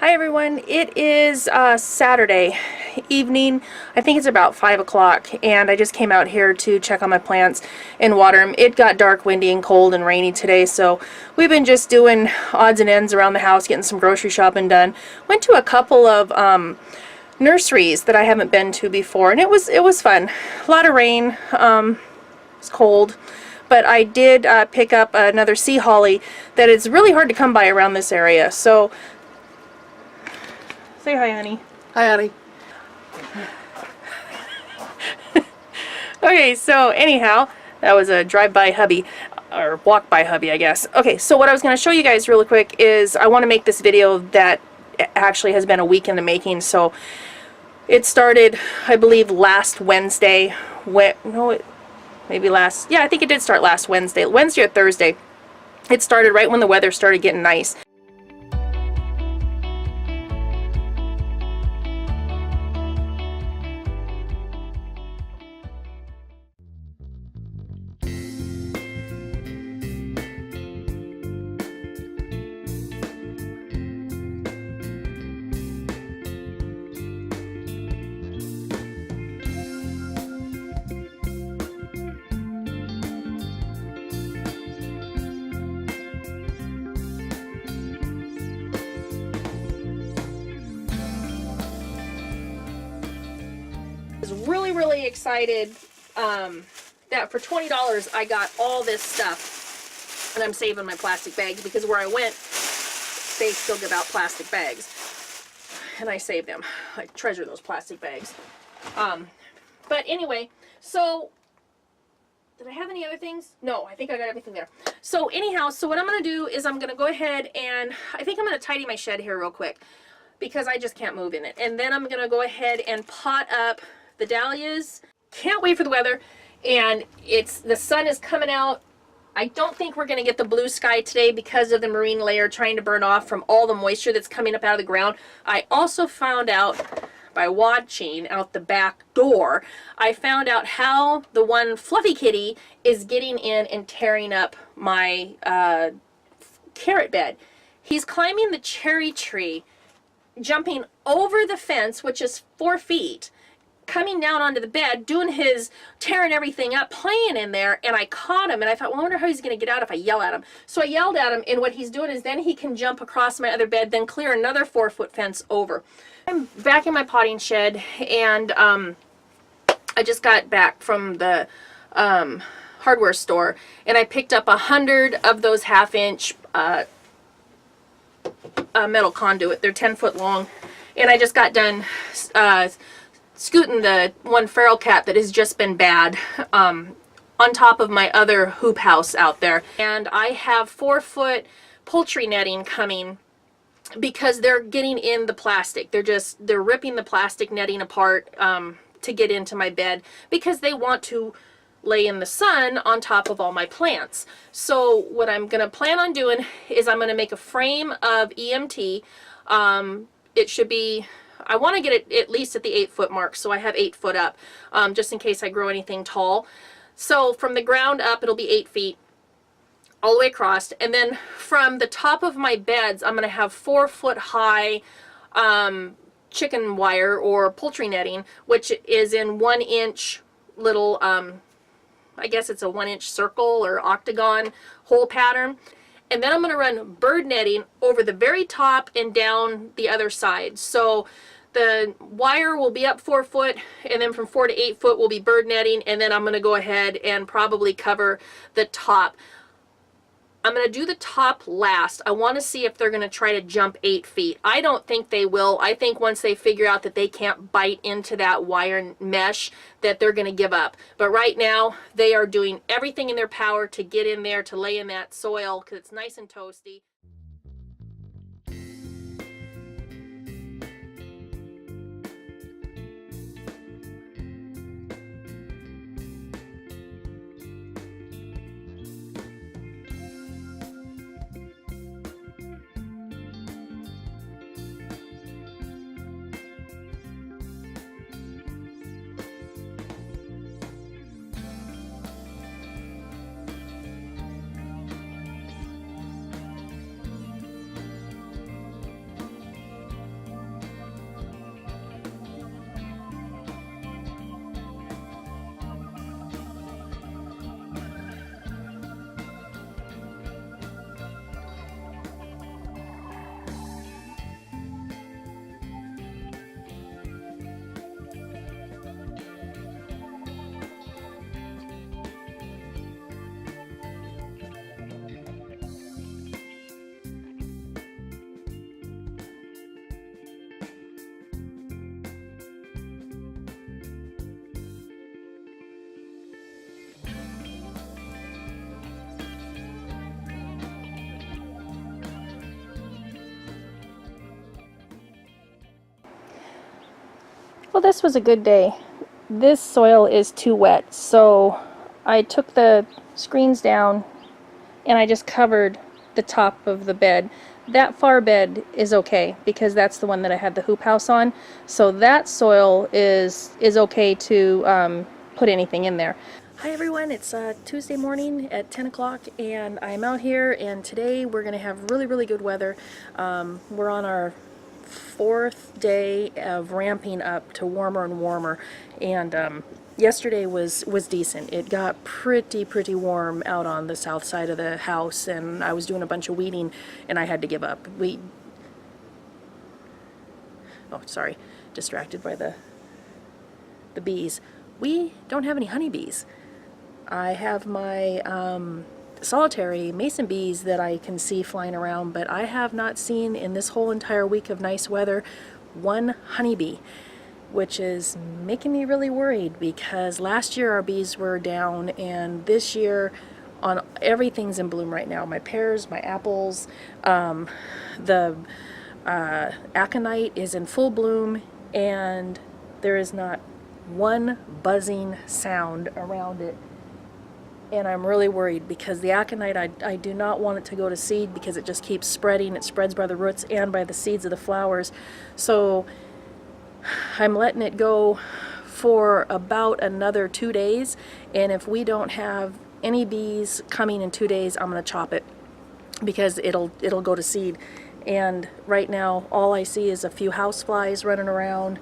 Hi everyone, it is Saturday evening. I think it's about 5 o'clock, and I just came out here to check on my plants and water them. It got dark, windy, and cold and rainy today, so we've been just doing odds and ends around the house, getting some grocery shopping done. Went to a couple of nurseries that I haven't been to before, and it was fun. A lot of rain, it's cold. But I did pick up another sea holly that is really hard to come by around this area. So, say hi, honey. Hi, honey. Okay, so anyhow, that was a drive-by hubby, or walk-by hubby, I guess. Okay, so what I was going to show you guys really quick is I want to make this video that actually has been a week in the making. So it started, I believe, last Wednesday. Yeah, I think it did start last Wednesday or Thursday. It started right when the weather started getting nice. I was really excited that for $20 I got all this stuff, and I'm saving my plastic bags because where I went they still give out plastic bags, and I saved them. I treasure those plastic bags. But anyway, so did I have any other things? No, I think I got everything there. So anyhow, so what I'm going to do is I'm going to go ahead and I think I'm going to tidy my shed here real quick because I just can't move in it. And then I'm going to go ahead and pot up the dahlias. Can't wait for the weather, and the sun is coming out. I don't think we're going to get the blue sky today because of the marine layer trying to burn off from all the moisture that's coming up out of the ground. I also found out by watching out the back door, I found out how the one fluffy kitty is getting in and tearing up my carrot bed. He's climbing the cherry tree, jumping over the fence, which is 4 feet, coming down onto the bed, tearing everything up, playing in there, and I caught him, and I thought, well, I wonder how he's going to get out if I yell at him. So I yelled at him, and what he's doing is then he can jump across my other bed, then clear another 4-foot fence over. I'm back in my potting shed, and I just got back from the hardware store, and I picked up 100 of those 1/2-inch metal conduit. They're 10 foot long, and I just got done scooting the one feral cat that has just been bad on top of my other hoop house out there. And I have 4-foot poultry netting coming because they're getting in the plastic. They're ripping the plastic netting apart to get into my bed because they want to lay in the sun on top of all my plants. So what I'm going to plan on doing is I'm going to make a frame of EMT. It should be, I want to get it at least at the 8-foot mark, so I have 8 foot up, just in case I grow anything tall. So from the ground up, it'll be 8 feet all the way across, and then from the top of my beds, I'm going to have 4-foot high chicken wire or poultry netting, which is in 1-inch little, I guess it's a 1-inch circle or octagon hole pattern. And then I'm going to run bird netting over the very top and down the other side. So the wire will be up 4 foot, and then from 4 to 8 foot will be bird netting, and then I'm going to go ahead and probably cover the top. I'm going to do the top last. I want to see if they're going to try to jump 8 feet. I don't think they will. I think once they figure out that they can't bite into that wire mesh, that they're going to give up. But right now, they are doing everything in their power to get in there, to lay in that soil, because it's nice and toasty. Well, this was a good day. This soil is too wet, so I took the screens down and I just covered the top of the bed. That far bed is okay because that's the one that I had the hoop house on. So that soil is okay to put anything in there. Hi everyone, it's Tuesday morning at 10 o'clock and I'm out here, and today we're going to have really, really good weather. We're on our fourth day of ramping up to warmer and warmer, and yesterday was decent. It got pretty warm out on the south side of the house, and I was doing a bunch of weeding and I had to give up. Oh, sorry, distracted by the bees. We don't have any honeybees. I have my solitary mason bees that I can see flying around, but I have not seen in this whole entire week of nice weather one honeybee, which is making me really worried because last year our bees were down, and this year everything's in bloom right now. My pears, my apples, the aconite is in full bloom, and there is not one buzzing sound around it. And I'm really worried because the aconite, I do not want it to go to seed because it just keeps spreading. It spreads by the roots and by the seeds of the flowers. So I'm letting it go for about another 2 days, and if we don't have any bees coming in 2 days, I'm going to chop it because it'll go to seed. And right now all I see is a few house flies running around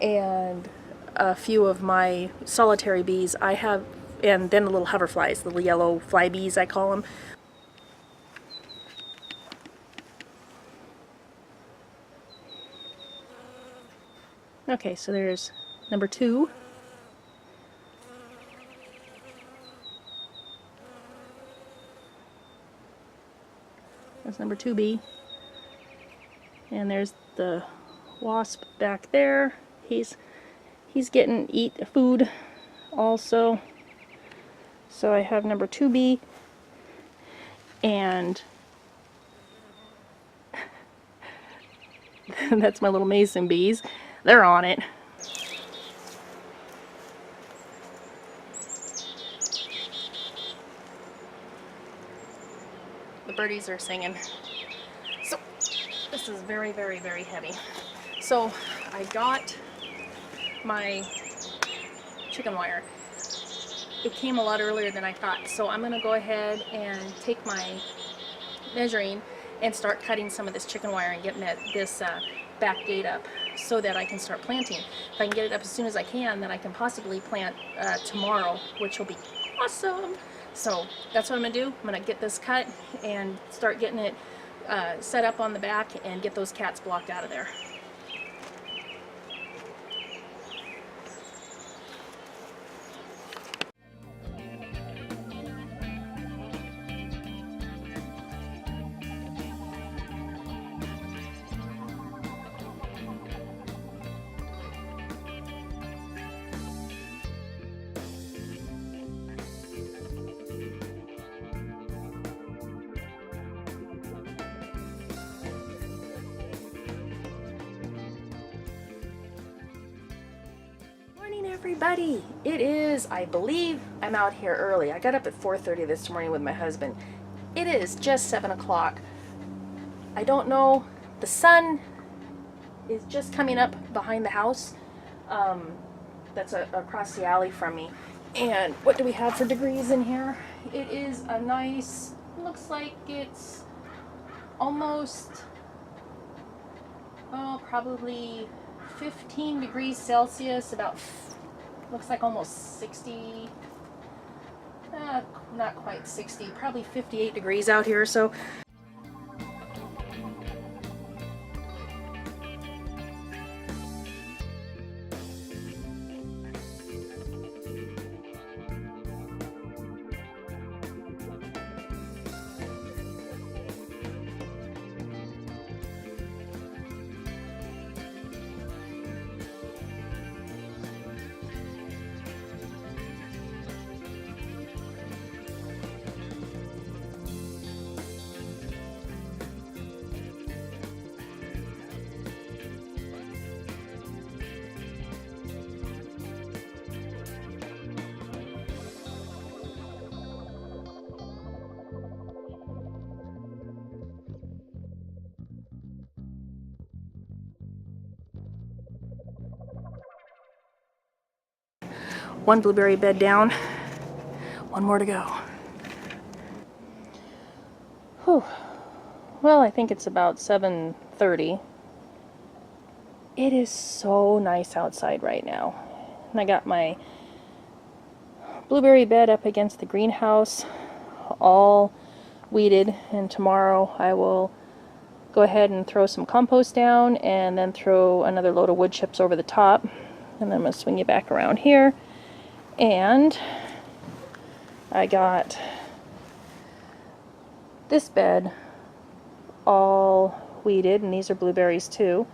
and a few of my solitary bees I have, and then the little hoverflies, the little yellow fly bees I call them. Okay, so there's number 2. That's number 2 bee. And there's the wasp back there. He's getting food also. So I have number 2 bee, and that's my little mason bees. They're on it. The birdies are singing. So this is very heavy. So I got my chicken wire. It came a lot earlier than I thought, so I'm going to go ahead and take my measuring and start cutting some of this chicken wire and getting this back gate up so that I can start planting. If I can get it up as soon as I can, then I can possibly plant tomorrow, which will be awesome. So that's what I'm going to do. I'm going to get this cut and start getting it set up on the back and get those cats blocked out of there. Everybody, it is, I believe I'm out here early. I got up at 4:30 this morning with my husband. It is just 7 o'clock. I don't know, the sun is just coming up behind the house. That's across the alley from me. And what do we have for degrees in here? It is a nice, looks like it's almost, probably 15 degrees Celsius, about looks like almost 60, not quite 60, probably 58 degrees out here. So one blueberry bed down. One more to go. Whew. Well, I think it's about 7:30. It is so nice outside right now. And I got my blueberry bed up against the greenhouse, all weeded, and tomorrow I will go ahead and throw some compost down and then throw another load of wood chips over the top. And then I'm going to swing you back around here. And I got this bed all weeded, and these are blueberries too.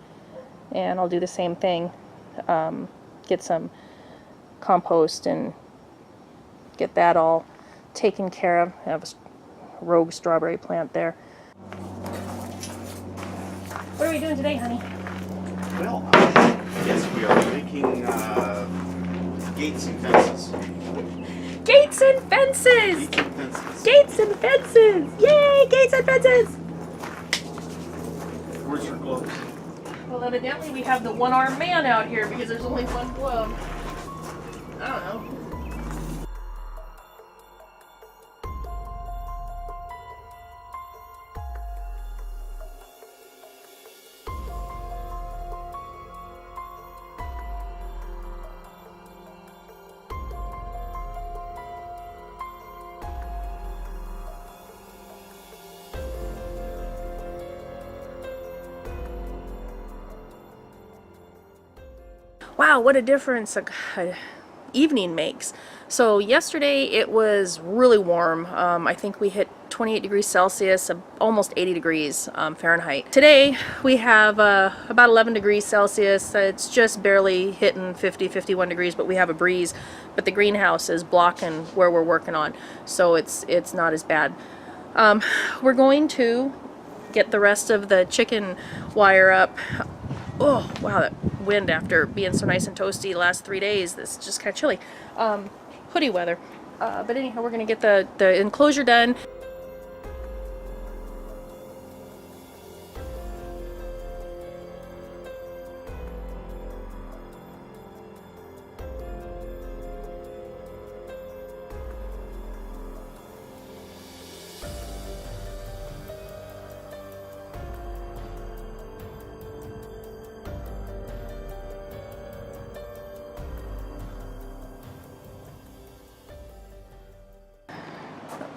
And I'll do the same thing, get some compost and get that all taken care of. I have a rogue strawberry plant there. What are we doing today, honey? Well, yes, we are making gates and fences. Gates and fences! Gates and fences. Gates and fences! Yay! Gates and fences! Where's your gloves? Well, evidently we have the one-armed man out here because there's only one glove. I don't know. Wow, what a difference a evening makes. So yesterday it was really warm. I think we hit 28 degrees Celsius, almost 80 degrees Fahrenheit. Today we have about 11 degrees Celsius. It's just barely hitting 50, 51 degrees, but we have a breeze. But the greenhouse is blocking where we're working on, so it's not as bad. We're going to get the rest of the chicken wire up. Oh, wow, that wind after being so nice and toasty the last 3 days. This is just kind of chilly. Hoodie weather. But anyhow, we're going to get the enclosure done.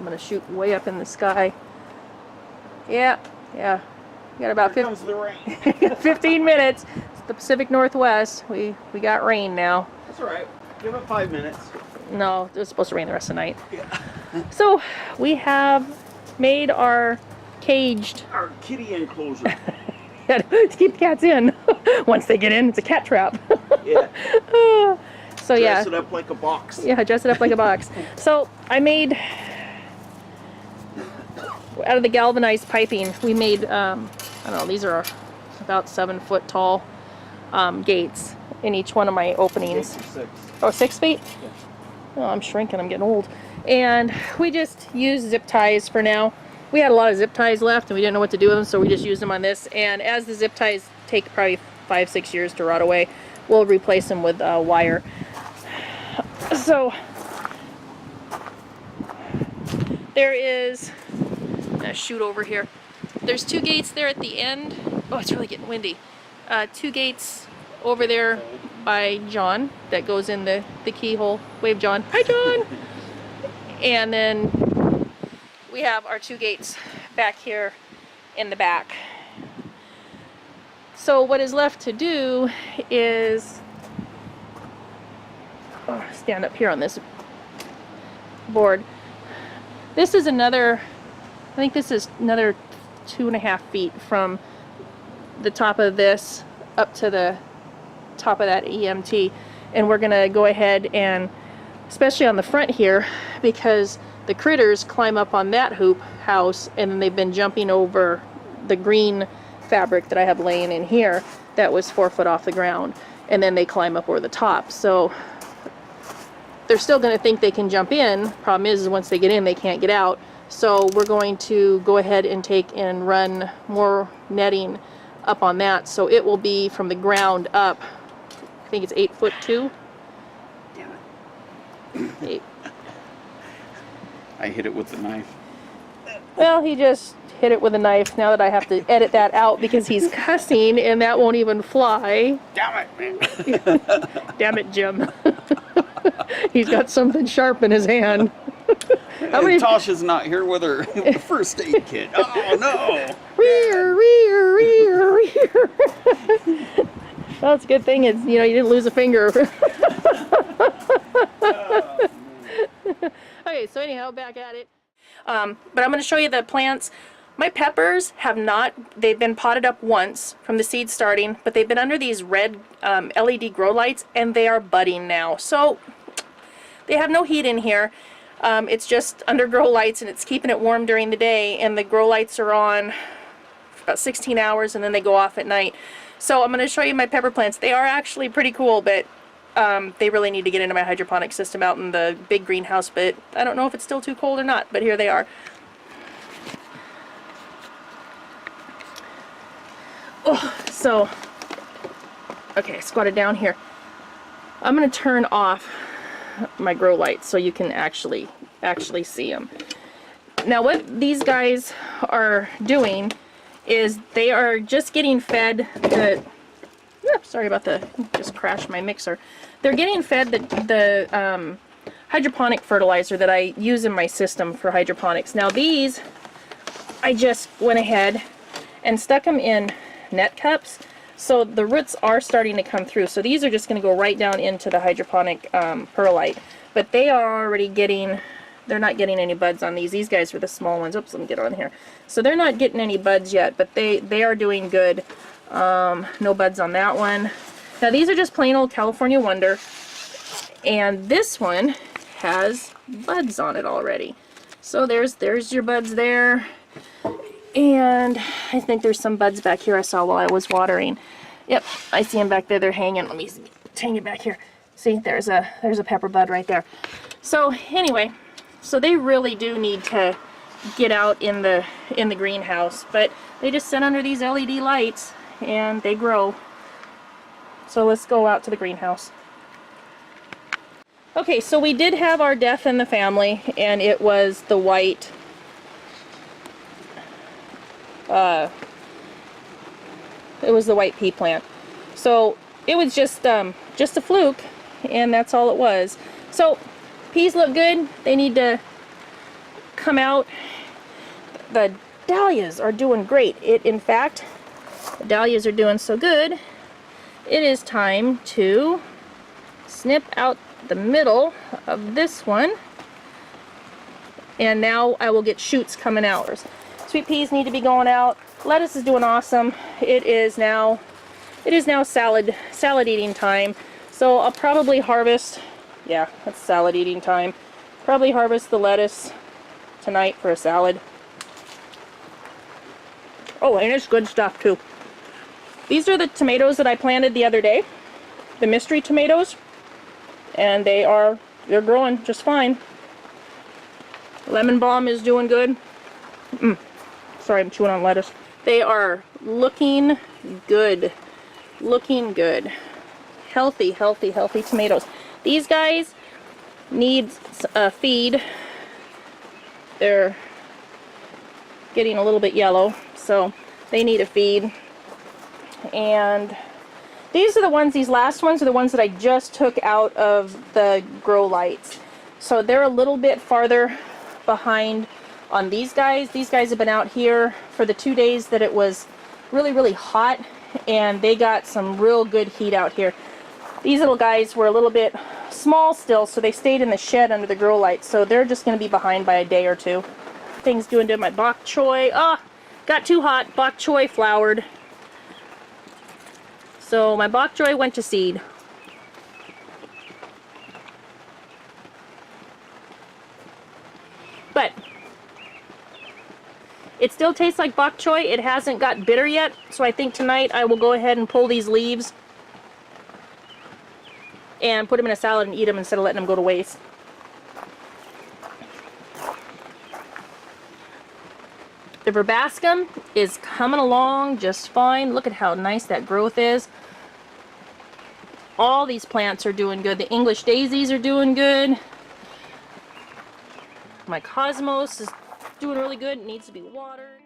I'm going to shoot way up in the sky. Yeah. We got about Here comes the rain. 15 minutes. It's the Pacific Northwest. We got rain now. That's all right. Give it 5 minutes. No, it was supposed to rain the rest of the night. Yeah. So we have made our caged. Our kitty enclosure. To keep the cats in. Once they get in, it's a cat trap. Yeah. So yeah. Dress it up like a box. Yeah, dress it up like a box. So I made, out of the galvanized piping, we made, I don't know, these are about 7 foot tall gates in each one of my openings. 6. Oh, 6 feet? Yeah. Oh, I'm shrinking, I'm getting old. And we just use zip ties for now. We had a lot of zip ties left and we didn't know what to do with them, so we just used them on this. And as the zip ties take probably 5-6 years to rot away, we'll replace them with wire. So there is a chute over here. There's 2 gates there at the end. Oh, it's really getting windy. 2 gates over there by John that goes in the keyhole. Wave, John. Hi, John. And then we have our 2 gates back here in the back. So what is left to do is stand up here on this board. This is another, I think this is another 2.5 feet from the top of this up to the top of that EMT, and we're gonna go ahead and, especially on the front here, because the critters climb up on that hoop house and then they've been jumping over the green fabric that I have laying in here that was 4 foot off the ground, and then they climb up over the top. So they're still going to think they can jump in. Problem is once they get in, they can't get out. So we're going to go ahead and take and run more netting up on that, so it will be from the ground up. I think it's 8 foot 2. Damn it. Hey. I hit it with the knife. Well, he just hit it with a knife. Now that I have to edit that out because he's cussing and that won't even fly. Damn it, man. Damn it, Jim. He's got something sharp in his hand. How many? Tasha's not here with her first aid kit. Oh no! Rear, rear, rear, rear. Well, it's a good thing it's, you didn't lose a finger. Okay, so anyhow, back at it. But I'm going to show you the plants. My peppers they've been potted up once from the seed starting, but they've been under these red LED grow lights, and they are budding now. So they have no heat in here. It's just under grow lights, and it's keeping it warm during the day, and the grow lights are on for about 16 hours, and then they go off at night. So I'm going to show you my pepper plants. They are actually pretty cool, but they really need to get into my hydroponic system out in the big greenhouse, but I don't know if it's still too cold or not, but here they are. Oh, so, okay, squatted down here. I'm going to turn off my grow lights so you can actually see them. Now what these guys are doing is they are just getting fed the, sorry about just crashed my mixer. They're getting fed the hydroponic fertilizer that I use in my system for hydroponics. Now these, I just went ahead and stuck them in net cups, so the roots are starting to come through. So these are just going to go right down into the hydroponic perlite, but they are already they're not getting any buds on these. These guys are the small ones. Oops, let me get on here. So they're not getting any buds yet, but they are doing good. No buds on that one. Now these are just plain old California Wonder, and this one has buds on it already. So there's your buds there, and I think there's some buds back here I saw while I was watering. Yep, I see them back there. They're hanging. Let me hang it back here. See, there's a pepper bud right there. So anyway, so they really do need to get out in the greenhouse, but they just sit under these LED lights and they grow. So let's go out to the greenhouse. Okay, so we did have our death in the family, and it was the white pea plant. So it was just a fluke, and that's all it was. So peas look good. They need to come out. The dahlias are doing great. In fact, the dahlias are doing so good, it is time to snip out the middle of this one, and now I will get shoots coming out. Sweet peas need to be going out. Lettuce is doing awesome. It is now salad eating time. So I'll probably harvest, yeah, that's salad eating time. Probably harvest the lettuce tonight for a salad. Oh, and it's good stuff too. These are the tomatoes that I planted the other day, the mystery tomatoes, and they're growing just fine. Lemon balm is doing good. Sorry, I'm chewing on lettuce. They are looking good. Looking good. Healthy, healthy, healthy tomatoes. These guys need a feed. They're getting a little bit yellow, so they need a feed. And these last ones are the ones that I just took out of the grow lights. So they're a little bit farther behind on these guys. These guys have been out here for the 2 days that it was really, really hot, and they got some real good heat out here. These little guys were a little bit small still, so they stayed in the shed under the grow lights. So they're just going to be behind by a day or two. Things doing to my bok choy. Got too hot. Bok choy flowered. So my bok choy went to seed. But it still tastes like bok choy. It hasn't got bitter yet, so I think tonight I will go ahead and pull these leaves and put them in a salad and eat them instead of letting them go to waste. The verbascum is coming along just fine. Look at how nice that growth is. All these plants are doing good. The English daisies are doing good. My Cosmos is doing really good. It needs to be watered.